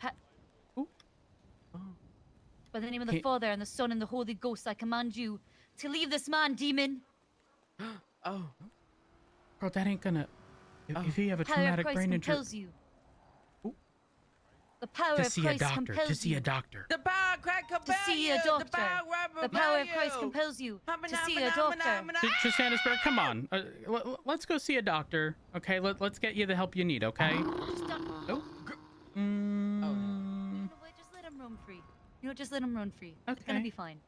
By the name of the Can't- Father and the Son and the Holy Ghost, I command you to leave this man, demon. Oh. Bro, that ain't gonna. If you have a Power of traumatic Christ brain injury, compels you. Ooh. The power to of see a Christ doctor. compels To see you. a doctor. The power of Christ compels see you. a The doctor. power of Christ The power of compels Christ you. compels you to see a Hamana, doctor. hamana, hamana. Chastanisberg, come on. Let's go see a doctor. Okay, let's get you the help you need. Okay. Just don't- Oh. You Mm, know what? Just let him roam free. You know, just let him run free. It's gonna Okay. be fine.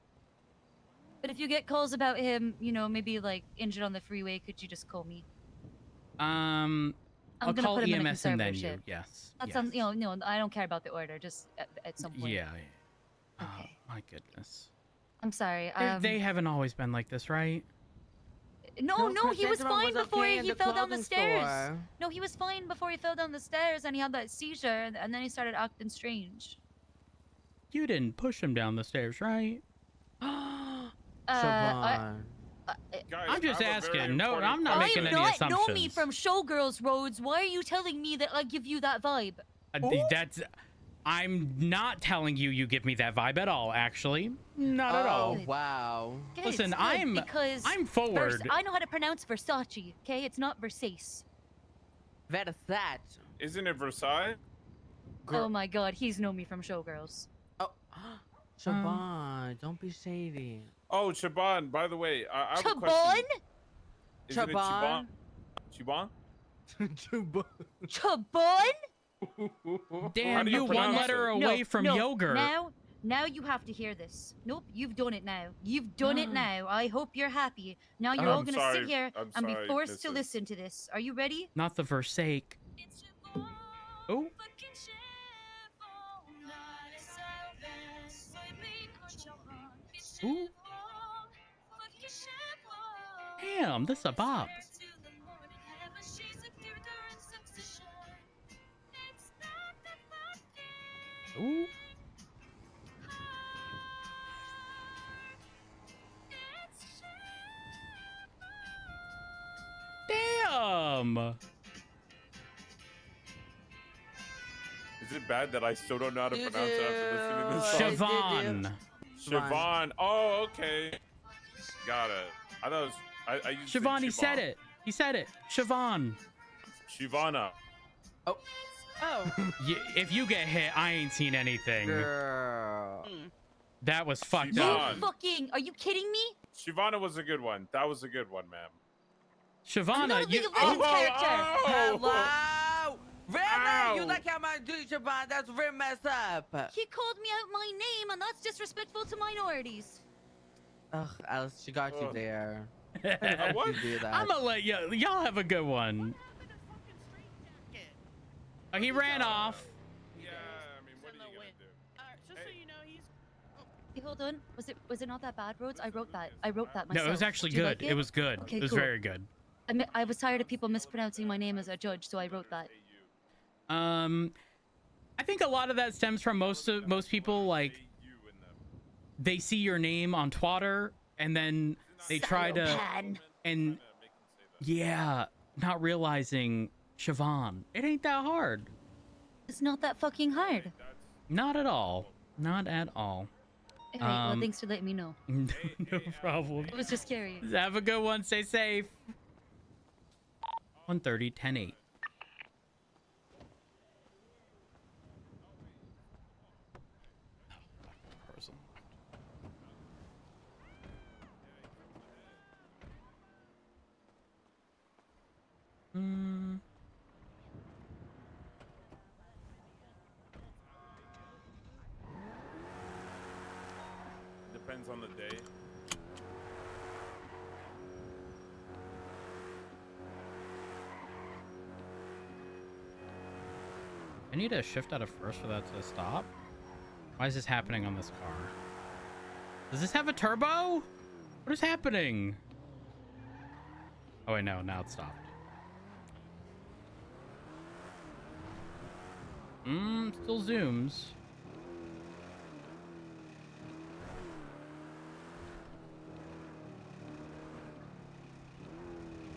But if you get calls about him, you know, maybe like injured on the freeway, could you just call me? I'll I'm gonna call put him in a EMS and then you. conservatorship. Yes. That's yes. you know, no, I don't care about the order. Just at some point. Yeah. Oh, Okay. my goodness. I'm sorry. They haven't always been like this, right? No, he was chrysanthemum fine was before okay in he the fell down the clothing stairs. store. No, he was fine before he fell down the stairs and he had that seizure and then he started acting strange. You didn't push him down the stairs, right? Siobhan. Guys, I'm just I have a very asking. No, important I'm not making question. any I'm not Nomi assumptions. from Showgirls Roads. Why are you telling me that I give you that vibe? That's. I'm not telling you you give me that vibe at all. Actually, not at all. Oh, wow. Good, Listen, good, I'm because forward. I know how to pronounce Versace. Okay, it's not Versace. Versace. Isn't it Versailles? Oh my God, he's Nomi from Showgirls. Oh, Siobhan, don't be shady. Oh, Shaban, by the way, I have a Chabon? question. Isn't it Shaban? Shaban? Siobhan. Chabon? Damn, do you you one pronounce letter it? away from yogurt. Now you have to hear this. Nope, you've done it now. You've done it now. I hope you're happy. Now you're all I'm gonna sorry. sit here I'm and be sorry, forced to missus. listen to this. Are you ready? Not the Versake. Oh. Ooh. Damn, this is a bop. Ooh. Damn. Is it bad that I still don't know how to pronounce it after listening to this song? Siobhan. Siobhan. Oh, okay. Got it. I thought it was, I used to say Siobhan, he said Siobhan. it. He said it. Siobhan. Shivana. Oh. If you get hit, I ain't seen anything. Girl. That was fucked You up. You fucking, are you kidding me? Shivana was a good one. That was a good one, ma'am. Shavana, League you. of Legends character. Hello. Really? Ow. You like how my dude, Siobhan? That's very messed up. He called me out my name, and that's disrespectful to minorities. Ugh, Alice, she got you Ugh. there. What? You do that. I'm gonna let y'all have a good one. Oh, he ran off. Yeah, I mean, what are you gonna do? Just so you know, he's. Hey, hold on. Was it not that bad, Rhodes? I wrote that myself. No, it was actually Do you good. like It was good. Okay, It was cool. very good. I was tired of people mispronouncing my name as a judge, so I wrote that. I think a lot of that stems from most people, like, they see your name on Twitter and then they try to, Pan. and yeah, not realizing Siobhan. It ain't that hard. It's not that fucking hard. Not at all. Not at all. All right, well, thanks for letting me know. No problem. It was just scary. Have a good one. Stay safe. 1:30, 10:08. Depends on the day. I need to shift out of first for that to stop. Why is this happening on this car? Does this have a turbo? What is happening? Oh wait, no, now it's stopped. Still zooms.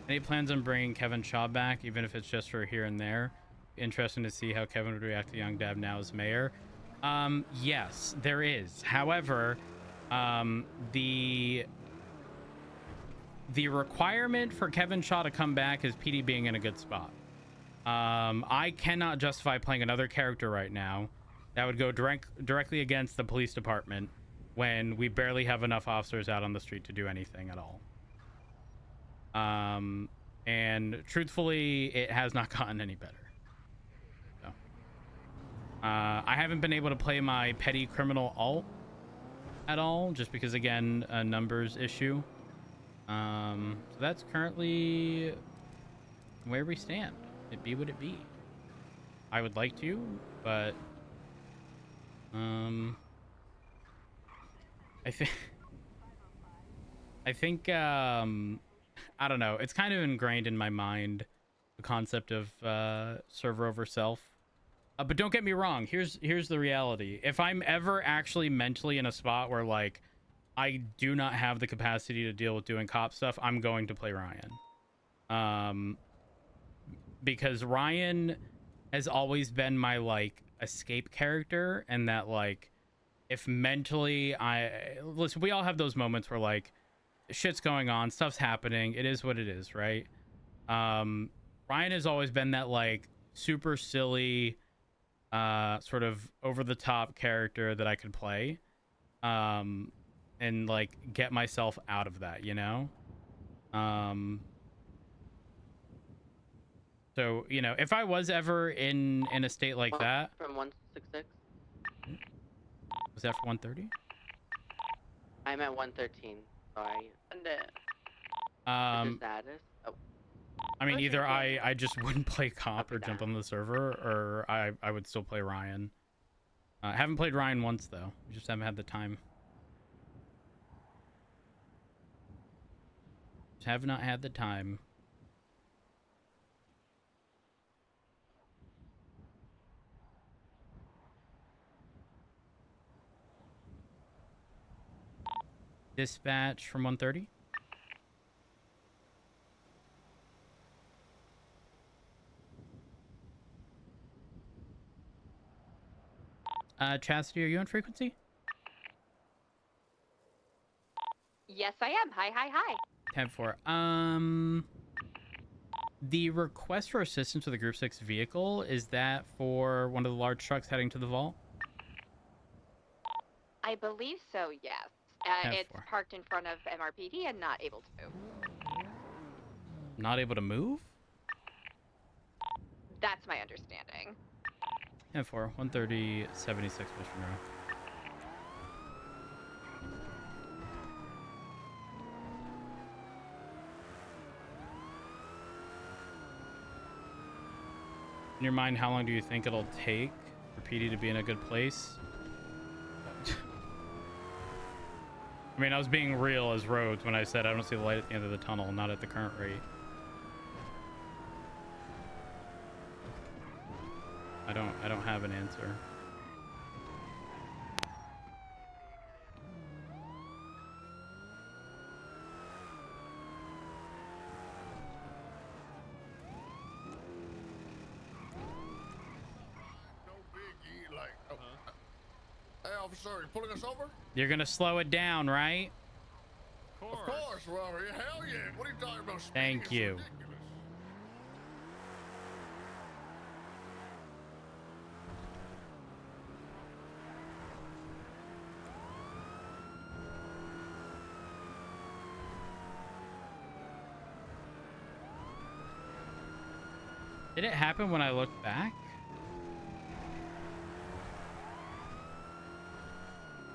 Any plans on bringing Kevin Shaw back, even if it's just for here and there? Interesting to see how Kevin would react to Young Dab now as mayor. Yes, there is. However, the requirement for Kevin Shaw to come back is PD being in a good spot. I cannot justify playing another character right now. That would go directly against the police department when we barely have enough officers out on the street to do anything at all. And truthfully, it has not gotten any better. So, I haven't been able to play my petty criminal alt at all, just because, again, a numbers issue. So that's currently where we stand. It be what it be. I would like to, but I think I don't know. It's kind of ingrained in my mind, the concept of server over self. But don't get me wrong. Here's the reality. If I'm ever actually mentally in a spot where like I do not have the capacity to deal with doing cop stuff, I'm going to play Ryan. Because Ryan has always been my like escape character, and that like if mentally listen, we all have those moments where like shit's going on, stuff's happening, it is what it is, right? Ryan has always been that like super silly sort of over the top character that I could play and like get myself out of that, you know? So, you know, if I was ever in a state like that. From 166? Was that for 130? I'm at 113. Sorry. And Is the status? Oh. I mean, Okay, either cool. I just wouldn't play comp or Copy jump that. on the server, or I would still play Ryan. I haven't played Ryan once, though. We just haven't had the time. Just have not had the time. Dispatch from 130. Chastity, are you on frequency? Yes, I am. Hi, hi, hi. 10-4. The request for assistance with a Group 6 vehicle, is that for one of the large trucks heading to the vault? I believe so, yes. It's 10-4. parked in front of MRPD and not able to move. Not able to move? That's my understanding. 10-4. 130, 76 Mission Row. In your mind, how long do you think it'll take for PD to be in a good place? I mean, I was being real as Rhodes when I said I don't see the light at the end of the tunnel, not at the current rate. I don't have an answer. Hey, officer, you pulling us over? You're gonna slow it down, right? Of course, Rory. Hell yeah. What are you talking about? Thank Speeding is you. ridiculous. Did it happen when I looked back?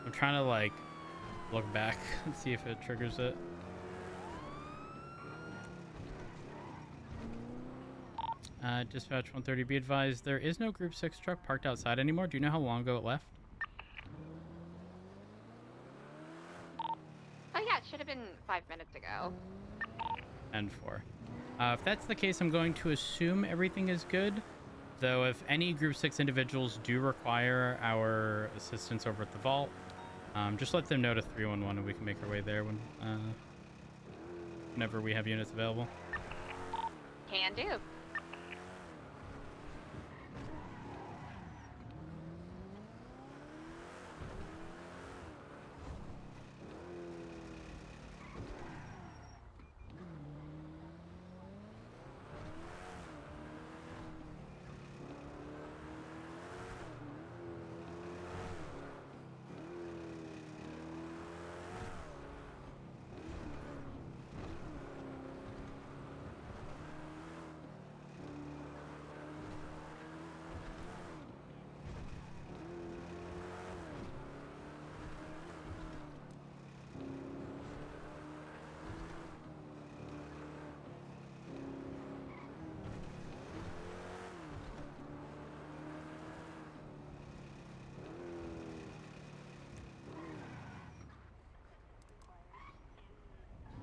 I'm trying to like look back and see if it triggers it. Dispatch 130, be advised, there is no Group 6 truck parked outside anymore. Do you know how long ago it left? Oh yeah, it should have been 5 minutes ago. 10-4. If that's the case, I'm going to assume everything is good. Though if any Group 6 individuals do require our assistance over at the vault, just let them know to 311 and we can make our way there whenever we have units available. Can do.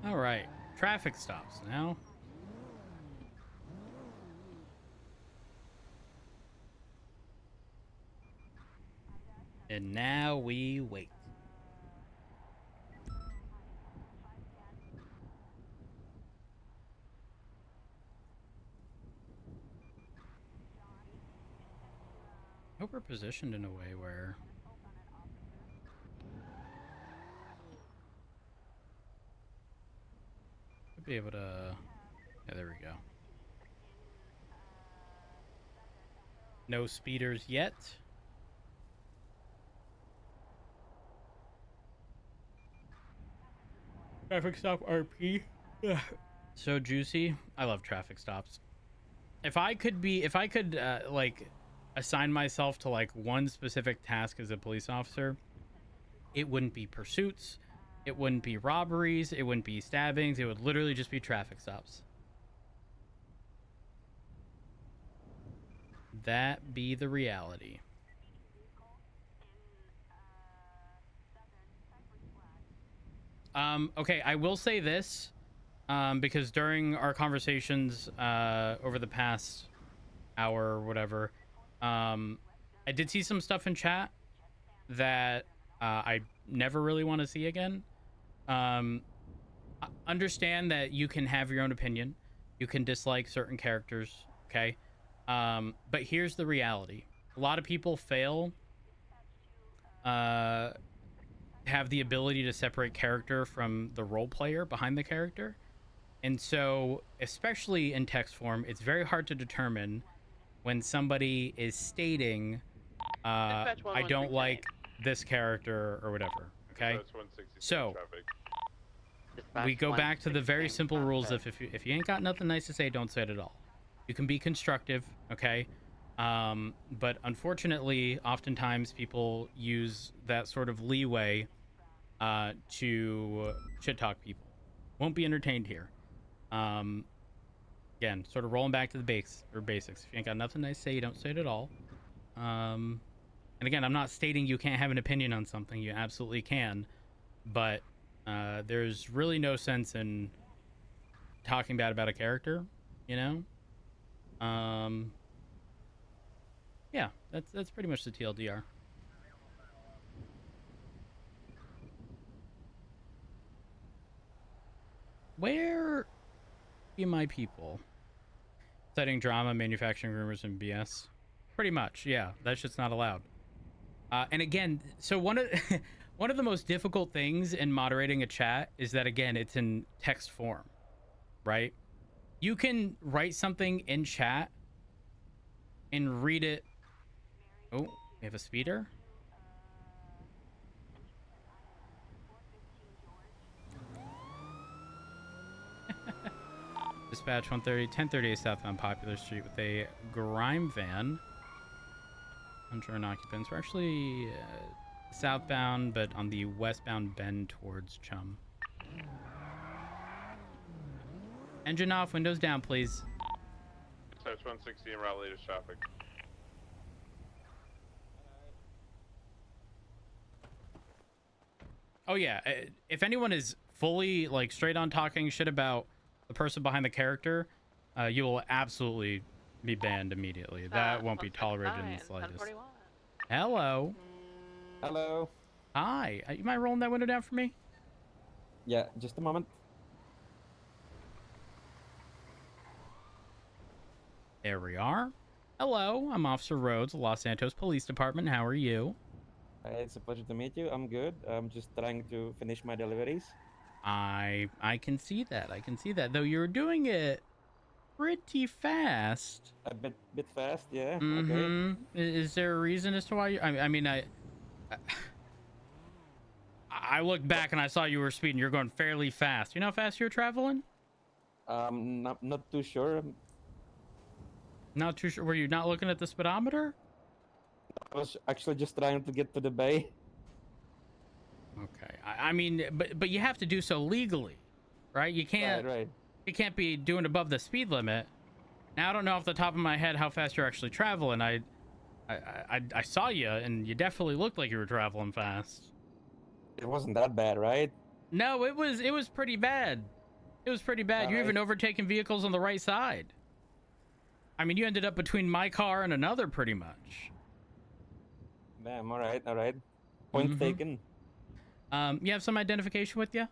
All right, traffic stops now. And now we wait. I hope we're positioned in a way where we'll be able to... Yeah, there we go. No speeders yet. Traffic stop RP. Ugh. So juicy. I love traffic stops. If I could like assign myself to like one specific task as a police officer, it wouldn't be pursuits, it wouldn't be robberies, it wouldn't be stabbings, it would literally just be traffic stops. That be the reality. Okay, I will say this, because during our conversations over the past hour or whatever, I did see some stuff in chat that I never really want to see again. Understand that you can have your own opinion. You can dislike certain characters, okay? But here's the reality. A lot of people fail have the ability to separate character from the role player behind the character. And so, especially in text form, it's very hard to determine when somebody is stating, I don't like this character or whatever, okay? So, we go back to the very simple rules of if you ain't got nothing nice to say, don't say it at all. You can be constructive, okay? But unfortunately, oftentimes people use that sort of leeway to shit talk people. Won't be entertained here. Again, sort of rolling back to the basics. If you ain't got nothing nice to say, you don't say it at all. And again, I'm not stating you can't have an opinion on something. You absolutely can. But there's really no sense in talking bad about a character, you know? Yeah, that's pretty much the TLDR. Where be my people? Citing drama, manufacturing rumors, and BS. Pretty much, yeah. That shit's not allowed. And again, so one of the most difficult things in moderating a chat is that, again, it's in text form, right? You can write something in chat and read it. Oh, we have a speeder. Dispatch 1038 southbound Popular Street with a grime van. Unsure occupants. We're actually southbound, but on the westbound bend towards Chum. Engine off, windows down, please. Dispatch 160 en route latest traffic. Oh yeah, if anyone is fully like straight on talking shit about the person behind the character, you will absolutely be banned immediately. That won't be tolerated in the slightest. Hello. Hello. Hi. You mind rolling that window down for me? Yeah, just a moment. There we are. Hello, I'm Officer Rhodes, Los Santos Police Department. How are you? It's a pleasure to meet you. I'm good. I'm just trying to finish my deliveries. I can see that. I can see that. Though you're doing it pretty fast. A bit fast, yeah. Mm-hmm. Okay. Is there a reason as to why you... I mean, I looked back and I saw you were speeding. You're going fairly fast. You know how fast you're traveling? Not too sure. Not too sure. Were you not looking at the speedometer? I was actually just trying to get to the bay. Okay. I mean, but you have to do so legally, right? You can't. Right. You can't be doing above the speed limit. Now I don't know off the top of my head how fast you're actually traveling. I saw you, and you definitely looked like you were traveling fast. It wasn't that bad, right? No, it was pretty bad. It was pretty bad. You're even overtaking vehicles on the right side. I mean, you ended up between my car and another pretty much. Damn, all right. Point taken. You have some identification with you?